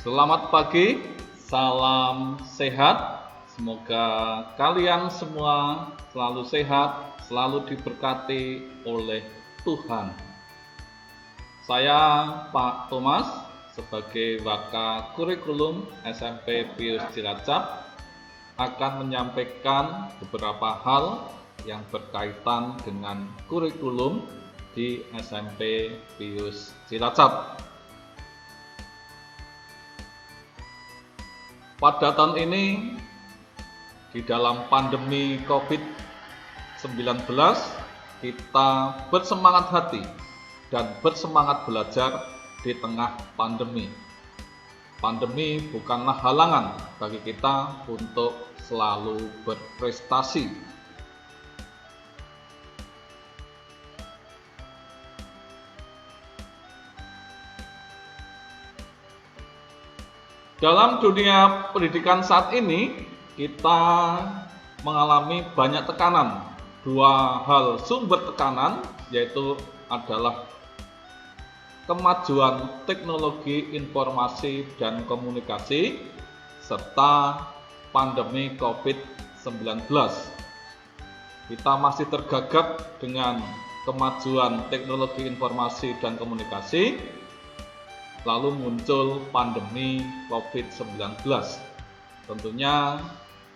Selamat pagi, salam sehat. Semoga kalian semua selalu sehat, selalu diberkati oleh Tuhan. Saya Pak Thomas sebagai Waka Kurikulum SMP Pius Cilacap akan menyampaikan beberapa hal yang berkaitan dengan kurikulum di SMP Pius Cilacap. Pada tahun ini, di dalam pandemi COVID-19, kita bersemangat hati dan bersemangat belajar di tengah pandemi. Pandemi bukanlah halangan bagi kita untuk selalu berprestasi. Dalam dunia pendidikan saat ini, kita mengalami banyak tekanan. Dua hal sumber tekanan, yaitu adalah kemajuan teknologi informasi dan komunikasi, serta pandemi COVID-19. Kita masih tergagap dengan kemajuan teknologi informasi dan komunikasi, lalu muncul pandemi COVID-19. Tentunya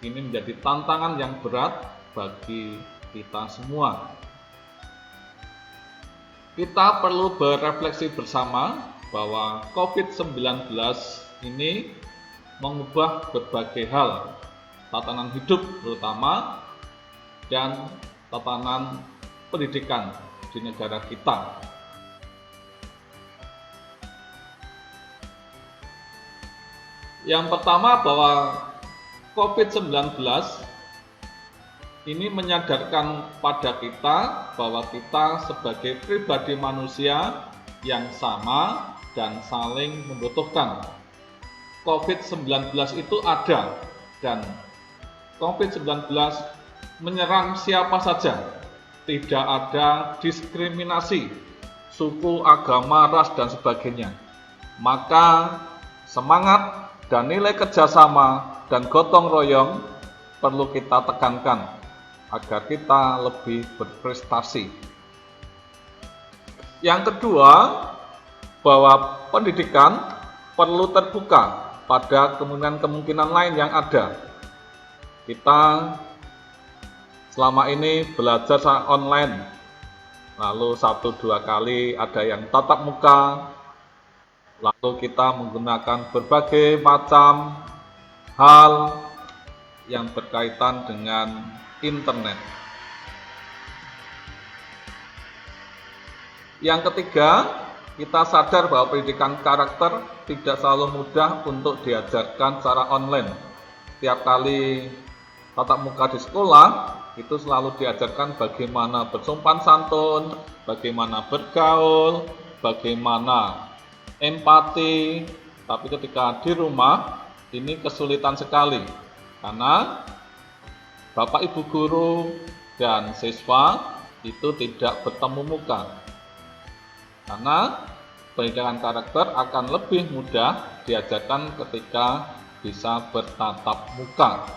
ini menjadi tantangan yang berat bagi kita semua. Kita perlu berefleksi bersama bahwa COVID-19 ini mengubah berbagai hal, tatanan hidup terutama, dan tatanan pendidikan di negara kita. Yang pertama bahwa COVID-19 ini menyadarkan pada kita bahwa kita sebagai pribadi manusia yang sama dan saling membutuhkan. COVID-19 itu ada dan COVID-19 menyerang siapa saja. Tidak ada diskriminasi, suku, agama, ras, dan sebagainya. Maka semangat dan nilai kerjasama dan gotong royong perlu kita tekankan agar kita lebih berprestasi. Yang kedua, bahwa pendidikan perlu terbuka pada kemungkinan-kemungkinan lain yang ada. Kita selama ini belajar secara online, lalu 1-2 kali ada yang tatap muka, lalu kita menggunakan berbagai macam hal yang berkaitan dengan internet. Yang ketiga, kita sadar bahwa pendidikan karakter tidak selalu mudah untuk diajarkan secara online. Setiap kali tatap muka di sekolah, itu selalu diajarkan bagaimana bersopan santun, bagaimana bergaul, bagaimana empati, tapi ketika di rumah ini kesulitan sekali karena Bapak Ibu guru dan siswa itu tidak bertemu muka. Karena pendidikan karakter akan lebih mudah diajarkan ketika bisa bertatap muka.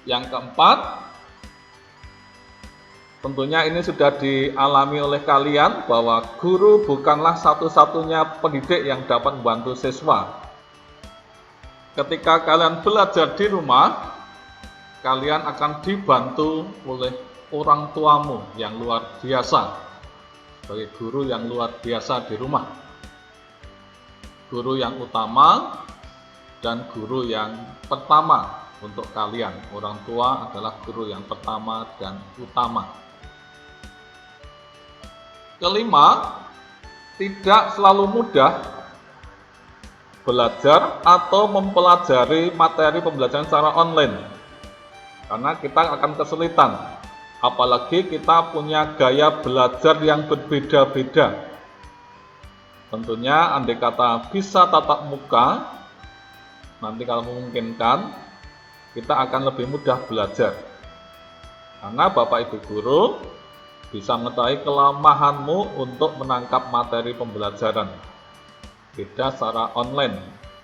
Yang keempat, tentunya ini sudah dialami oleh kalian bahwa guru bukanlah satu-satunya pendidik yang dapat membantu siswa. Ketika kalian belajar di rumah, kalian akan dibantu oleh orang tuamu yang luar biasa, sebagai guru yang luar biasa di rumah. Guru yang utama dan guru yang pertama untuk kalian. Orang tua adalah guru yang pertama dan utama. Kelima, tidak selalu mudah belajar atau mempelajari materi pembelajaran secara online. Karena kita akan kesulitan, apalagi kita punya gaya belajar yang berbeda-beda. Tentunya andai kata bisa tatap muka, nanti kalau memungkinkan, kita akan lebih mudah belajar. Karena Bapak Ibu guru bisa mengetahui kelemahanmu untuk menangkap materi pembelajaran. beda secara online.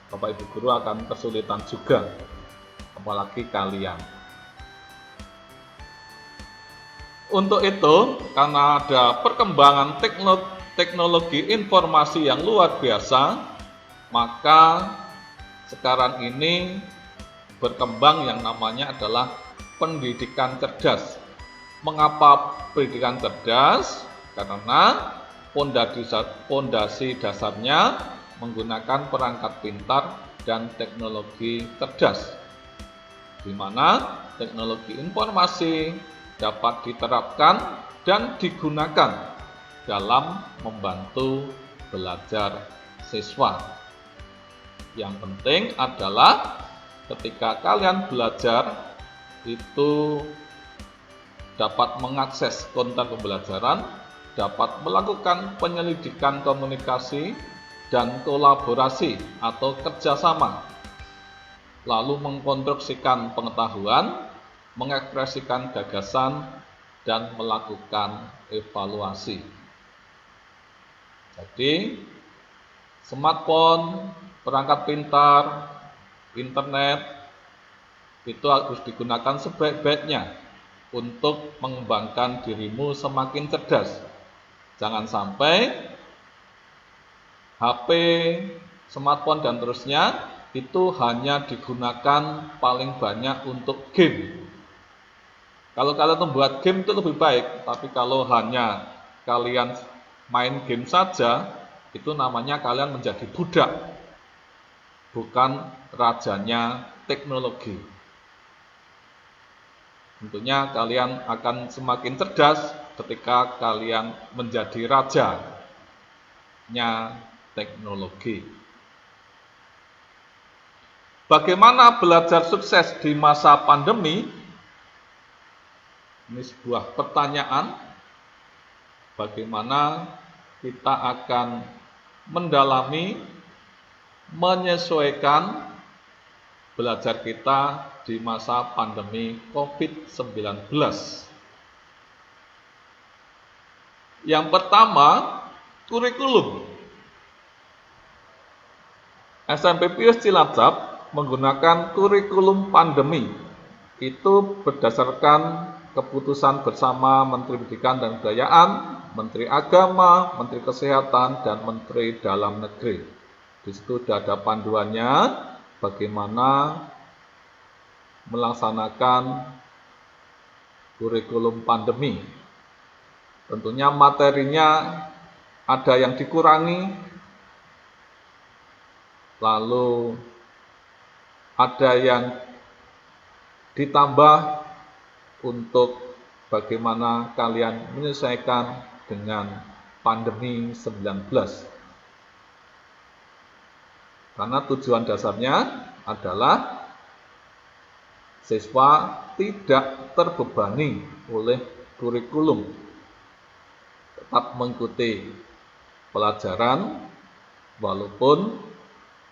Bapak Ibu guru akan kesulitan juga, apalagi kalian. Untuk itu, karena ada perkembangan teknologi informasi yang luar biasa, maka sekarang ini berkembang yang namanya adalah pendidikan cerdas. Mengapa pendidikan cerdas? Karena pondasi dasarnya menggunakan perangkat pintar dan teknologi cerdas, di mana teknologi informasi dapat diterapkan dan digunakan dalam membantu belajar siswa. Yang penting adalah ketika kalian belajar itu dapat mengakses konten pembelajaran, dapat melakukan penyelidikan komunikasi dan kolaborasi atau kerjasama, lalu mengkonstruksikan pengetahuan, mengekspresikan gagasan, dan melakukan evaluasi. Jadi, smartphone, perangkat pintar, internet, itu harus digunakan sebaik-baiknya untuk mengembangkan dirimu semakin cerdas. Jangan sampai HP, smartphone, dan terusnya itu hanya digunakan paling banyak untuk game. Kalau kalian membuat game itu lebih baik, tapi kalau hanya kalian main game saja, itu namanya kalian menjadi budak, bukan rajanya teknologi. Tentunya kalian akan semakin cerdas ketika kalian menjadi rajanya teknologi. Bagaimana belajar sukses di masa pandemi? Ini sebuah pertanyaan. Bagaimana kita akan mendalami, menyesuaikan belajar kita di masa pandemi COVID-19. Yang pertama, kurikulum. SMP Pius Cilacap menggunakan kurikulum pandemi. Itu berdasarkan keputusan bersama Menteri Pendidikan dan Kebudayaan, Menteri Agama, Menteri Kesehatan, dan Menteri Dalam Negeri. Di situ sudah ada panduannya bagaimana melaksanakan kurikulum pandemi. Tentunya materinya ada yang dikurangi, lalu ada yang ditambah untuk bagaimana kalian menyelesaikan dengan pandemi 19. Karena tujuan dasarnya adalah siswa tidak terbebani oleh kurikulum, tetap mengikuti pelajaran walaupun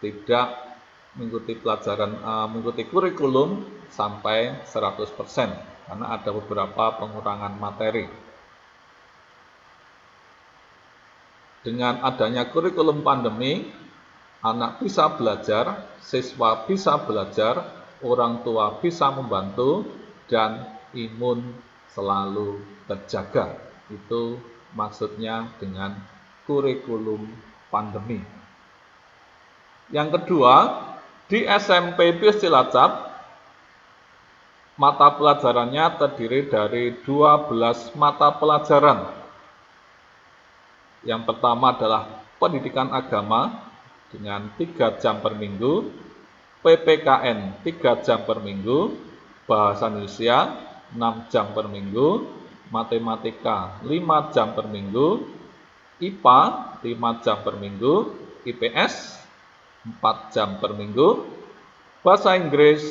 tidak mengikuti kurikulum sampai 100%. Karena ada beberapa pengurangan materi. Dengan adanya kurikulum pandemi, anak bisa belajar, siswa bisa belajar, orang tua bisa membantu, dan imun selalu terjaga. Itu maksudnya dengan kurikulum pandemi. Yang kedua, di SMP Pius Cilacap, mata pelajarannya terdiri dari 12 mata pelajaran. Yang pertama adalah pendidikan agama dengan 3 jam per minggu, PPKN 3 jam per minggu, bahasa Indonesia 6 jam per minggu, matematika 5 jam per minggu, IPA 5 jam per minggu, IPS 4 jam per minggu, bahasa Inggris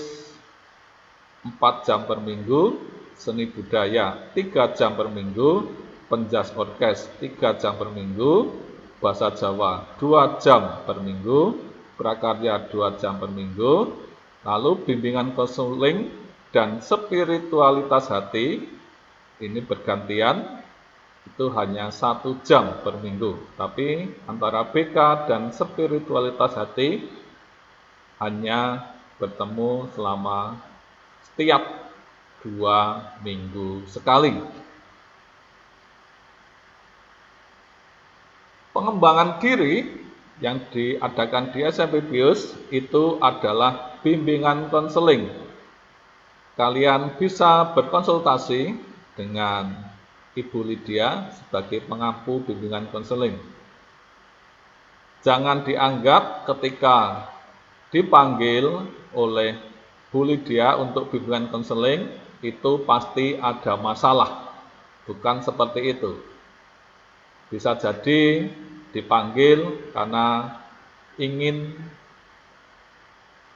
4 jam per minggu, seni budaya 3 jam per minggu, penjas orkes 3 jam per minggu, bahasa Jawa 2 jam per minggu, prakarya 2 jam per minggu, lalu bimbingan konseling dan spiritualitas hati, ini bergantian itu hanya 1 jam per minggu. Tapi antara BK dan spiritualitas hati hanya bertemu selama setiap 2 minggu sekali. Pengembangan diri yang diadakan di SMP BIUS itu adalah bimbingan konseling. Kalian bisa berkonsultasi dengan Ibu Lydia sebagai pengampu bimbingan konseling. Jangan dianggap ketika dipanggil oleh Bu Lydia untuk bimbingan konseling itu pasti ada masalah. Bukan seperti itu. Bisa jadi dipanggil karena ingin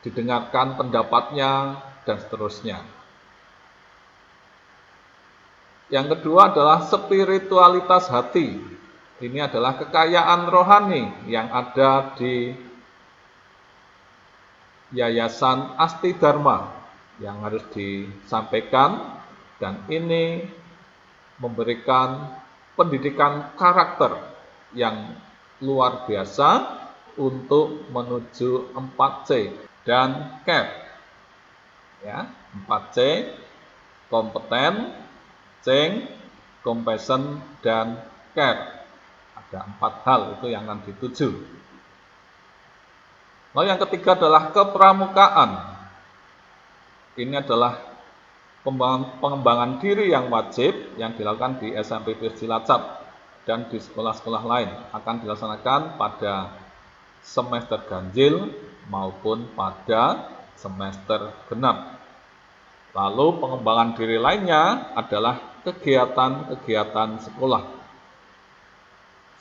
didengarkan pendapatnya dan seterusnya. Yang kedua adalah spiritualitas hati. Ini adalah kekayaan rohani yang ada di Yayasan Asti Dharma yang harus disampaikan, dan ini memberikan pendidikan karakter yang luar biasa untuk menuju 4C dan CARE. Ya, 4C, kompeten, C, compassion, dan care. Ada 4 hal itu yang akan dituju. Lalu yang ketiga adalah kepramukaan. Ini adalah pengembangan diri yang wajib yang dilakukan di SMP BIUS Cilacap dan di sekolah-sekolah lain, akan dilaksanakan pada semester ganjil maupun pada semester genap. Lalu pengembangan diri lainnya adalah kegiatan-kegiatan sekolah.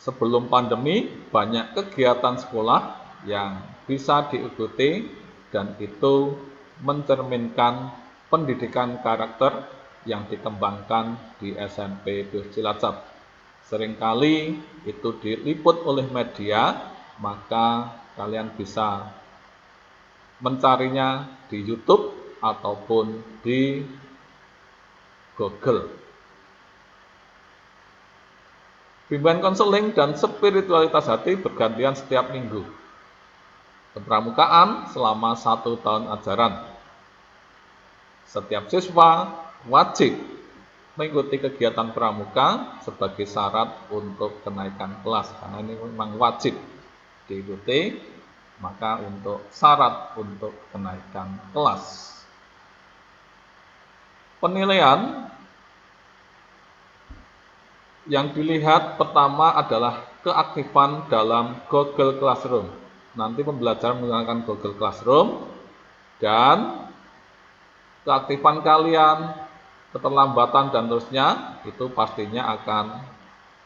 Sebelum pandemi banyak kegiatan sekolah yang bisa diikuti dan itu mencerminkan pendidikan karakter yang dikembangkan di SMP BIUS Cilacap. Seringkali itu diliput oleh media, maka kalian bisa mencarinya di YouTube ataupun di Google. Bimbingan konseling dan spiritualitas hati bergantian setiap minggu. Kepramukaan selama 1 tahun ajaran. Setiap siswa wajib mengikuti kegiatan pramuka sebagai syarat untuk kenaikan kelas, karena ini memang wajib diikuti, maka untuk syarat untuk kenaikan kelas. Penilaian yang dilihat pertama adalah keaktifan dalam Google Classroom. Nanti pembelajaran menggunakan Google Classroom dan keaktifan kalian, keterlambatan dan terusnya itu pastinya akan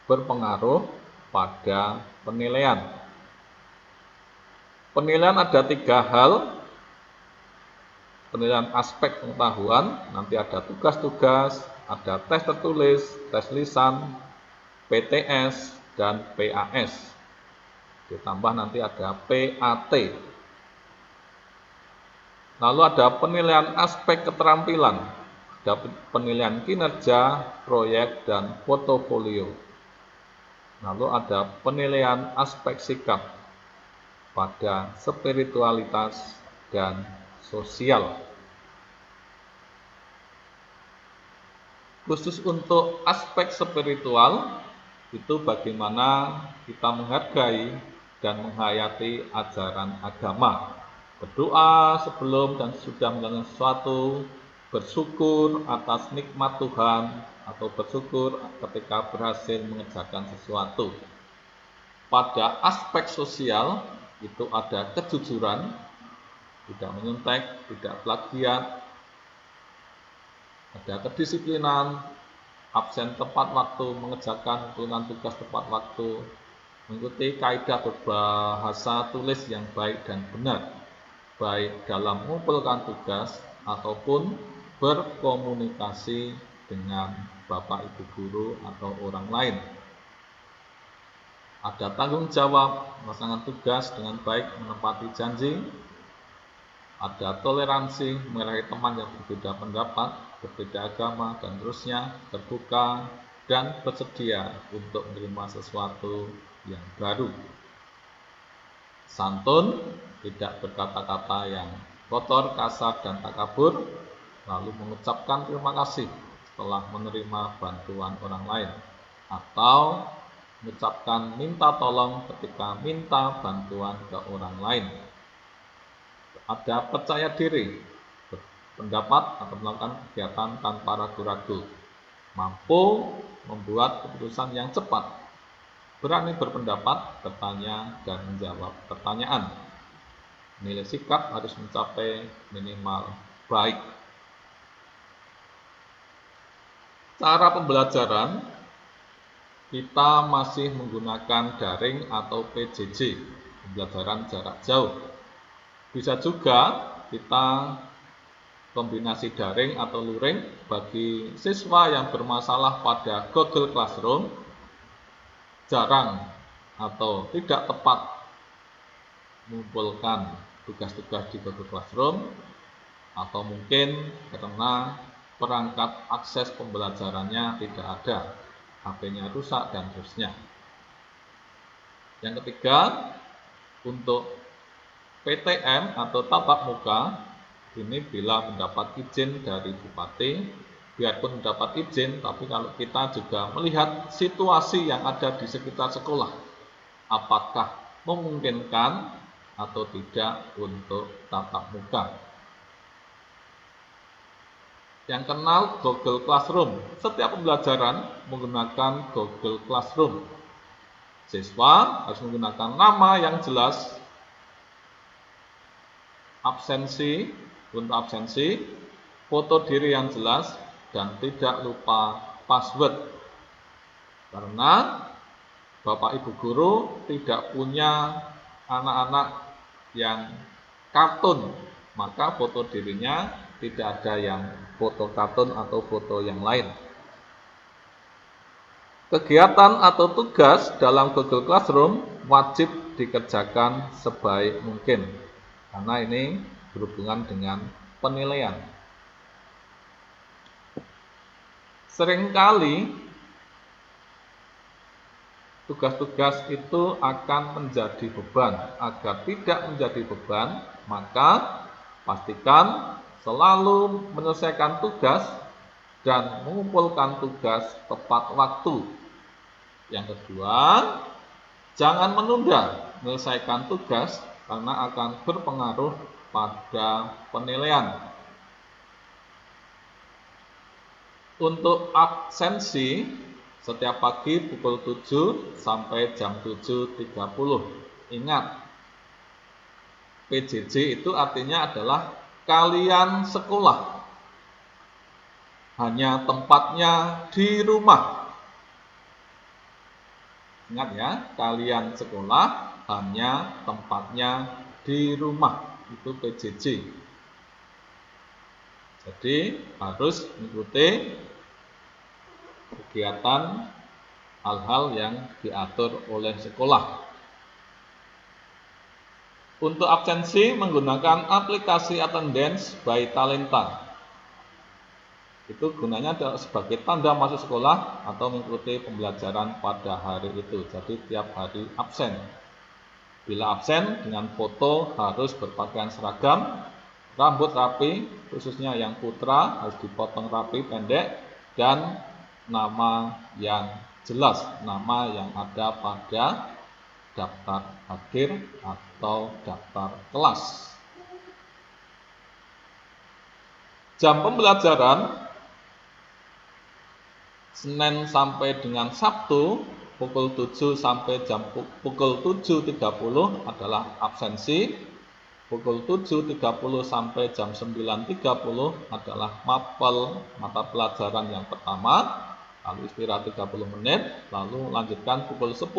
berpengaruh pada penilaian. Penilaian ada 3 hal. Penilaian aspek pengetahuan, nanti ada tugas-tugas, ada tes tertulis, tes lisan, PTS, dan PAS. Ditambah nanti ada PAT. Lalu ada penilaian aspek keterampilan, ada penilaian kinerja, proyek, dan portofolio. Lalu ada penilaian aspek sikap pada spiritualitas dan sosial. Khusus untuk aspek spiritual, itu bagaimana kita menghargai dan menghayati ajaran agama. Berdoa sebelum dan sudah melakukan sesuatu, bersyukur atas nikmat Tuhan, atau bersyukur ketika berhasil mengerjakan sesuatu. Pada aspek sosial, itu ada kejujuran, tidak menyontek, tidak plagiat, ada kedisiplinan, absen tepat waktu, mengerjakan tuntutan tugas tepat waktu, mengikuti kaidah berbahasa tulis yang baik dan benar, baik dalam mengumpulkan tugas ataupun berkomunikasi dengan Bapak Ibu guru atau orang lain. Ada tanggung jawab, melaksanakan tugas dengan baik, menepati janji. Ada toleransi, menghargai teman yang berbeda pendapat, berbeda agama, dan terusnya, terbuka, dan bersedia untuk menerima sesuatu yang baru. Santun, tidak berkata-kata yang kotor, kasar, dan takabur, lalu mengucapkan terima kasih setelah menerima bantuan orang lain, atau mengucapkan minta tolong ketika minta bantuan ke orang lain. Ada percaya diri, berpendapat atau melakukan kegiatan tanpa ragu-ragu, mampu membuat keputusan yang cepat, berani berpendapat, bertanya, dan menjawab pertanyaan. Nilai sikap harus mencapai minimal baik. Cara pembelajaran, kita masih menggunakan daring atau PJJ, pembelajaran jarak jauh. Bisa juga kita kombinasi daring atau luring. Bagi siswa yang bermasalah pada Google Classroom, jarang atau tidak tepat mengumpulkan tugas-tugas di Google Classroom, atau mungkin karena perangkat akses pembelajarannya tidak ada, HP-nya rusak, dan seterusnya. Yang ketiga, untuk PTM atau tatap muka, ini bila mendapat izin dari bupati, biarpun mendapat izin, tapi kalau kita juga melihat situasi yang ada di sekitar sekolah, apakah memungkinkan atau tidak untuk tatap muka. Yang kenal Google Classroom, setiap pembelajaran menggunakan Google Classroom. Siswa harus menggunakan nama yang jelas, untuk absensi, foto diri yang jelas, dan tidak lupa password. Karena Bapak Ibu guru tidak punya anak-anak yang kartun, maka foto dirinya tidak ada yang foto kartun atau foto yang lain. Kegiatan atau tugas dalam Google Classroom wajib dikerjakan sebaik mungkin, karena ini berhubungan dengan penilaian. Seringkali tugas-tugas itu akan menjadi beban. Agar tidak menjadi beban, maka pastikan selalu menyelesaikan tugas dan mengumpulkan tugas tepat waktu. Yang kedua, jangan menunda menyelesaikan tugas karena akan berpengaruh pada penilaian. Untuk absensi, setiap pagi pukul 7 sampai jam 7.30. Ingat, PJJ itu artinya adalah kalian sekolah, hanya tempatnya di rumah. Ingat ya, kalian sekolah, hanya tempatnya di rumah. Itu PJJ. Jadi harus mengikuti kegiatan hal-hal yang diatur oleh sekolah. Untuk absensi menggunakan aplikasi attendance by Talenta. Itu gunanya sebagai tanda masuk sekolah atau mengikuti pembelajaran pada hari itu. Jadi tiap hari absen. Bila absen, dengan foto harus berpakaian seragam, rambut rapi, khususnya yang putra harus dipotong rapi pendek, dan nama yang jelas, nama yang ada pada daftar hadir atau daftar kelas. Jam pembelajaran Senin sampai dengan Sabtu pukul 7 sampai pukul 7.30 adalah absensi. Pukul 7.30 sampai jam 9.30 adalah mapel mata pelajaran yang pertama, lalu istirahat 30 menit, lalu lanjutkan pukul 10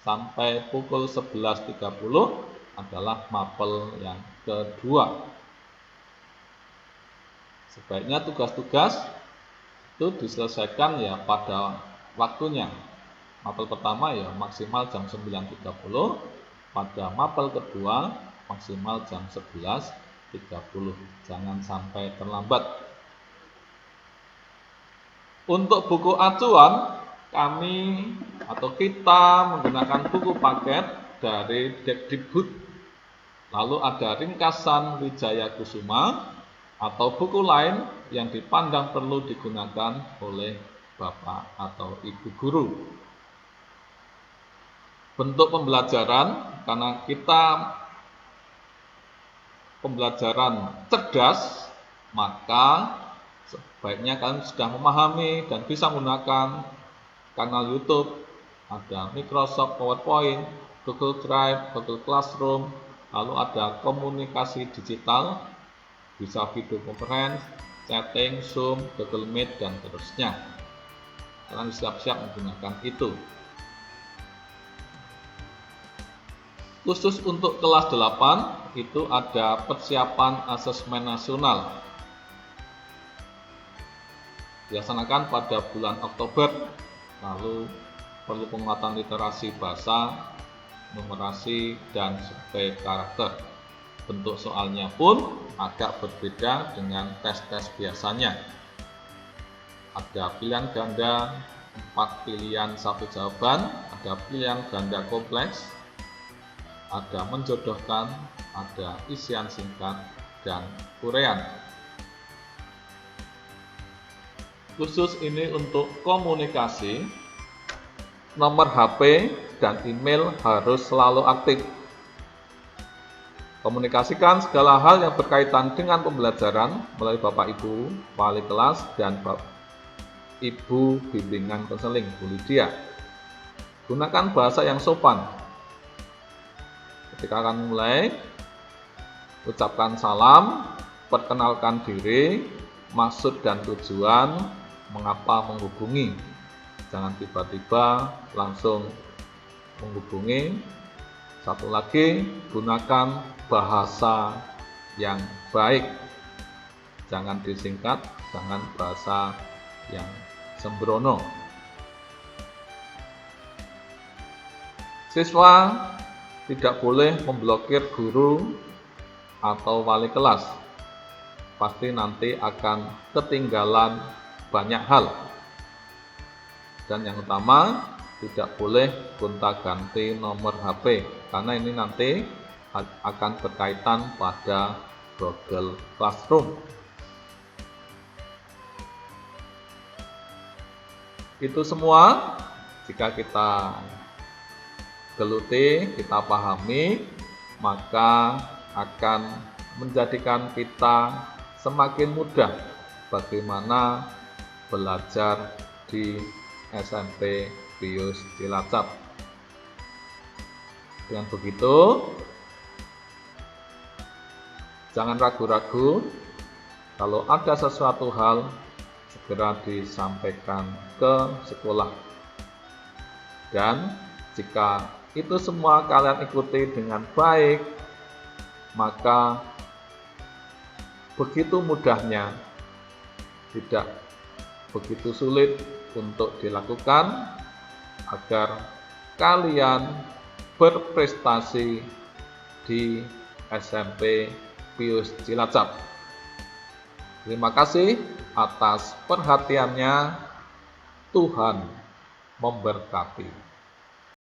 sampai pukul 11.30 adalah mapel yang kedua. Sebaiknya tugas-tugas itu diselesaikan ya pada waktunya. Mapel pertama ya maksimal jam 9.30, pada mapel kedua maksimal jam 11.30. Jangan sampai terlambat. Untuk buku acuan, kami atau kita menggunakan buku paket dari Dekdikbud. Lalu ada ringkasan Wijaya Kusuma atau buku lain yang dipandang perlu digunakan oleh Bapak atau Ibu guru. Bentuk pembelajaran, karena kita pembelajaran cerdas, maka sebaiknya kalian sudah memahami dan bisa menggunakan kanal YouTube, ada Microsoft PowerPoint, Google Drive, Google Classroom, lalu ada komunikasi digital, bisa video conference, chatting, Zoom, Google Meet, dan seterusnya. Kalian siap-siap menggunakan itu. Khusus untuk kelas 8, itu ada persiapan asesmen nasional. Dilaksanakan pada bulan Oktober, lalu perlu penguatan literasi bahasa, numerasi, dan survei karakter. Bentuk soalnya pun agak berbeda dengan tes-tes biasanya. Ada pilihan ganda, 4 pilihan 1 jawaban, ada pilihan ganda kompleks, ada menjodohkan, ada isian singkat, dan uraian. Khusus ini untuk komunikasi, nomor HP dan email harus selalu aktif. Komunikasikan segala hal yang berkaitan dengan pembelajaran melalui Bapak Ibu, wali kelas, dan Ibu bimbingan konseling, Bu Lydia. Gunakan bahasa yang sopan. Ketika akan mulai, ucapkan salam, perkenalkan diri, maksud dan tujuan, mengapa menghubungi. Jangan tiba-tiba langsung menghubungi. Satu lagi, gunakan bahasa yang baik. Jangan disingkat, jangan bahasa yang sembrono. Siswa tidak boleh memblokir guru atau wali kelas. Pasti nanti akan ketinggalan banyak hal. Dan yang utama, tidak boleh gonta-ganti nomor HP, karena ini nanti akan berkaitan pada Google Classroom. Itu semua jika kita geluti, kita pahami, maka akan menjadikan kita semakin mudah bagaimana belajar di SMP Pius Cilacap. Dengan begitu, jangan ragu-ragu, kalau ada sesuatu hal, segera disampaikan ke sekolah. Dan jika itu semua kalian ikuti dengan baik, maka begitu mudahnya, tidak begitu sulit untuk dilakukan agar kalian berprestasi di SMP Pius Cilacap. Terima kasih atas perhatiannya. Tuhan memberkati.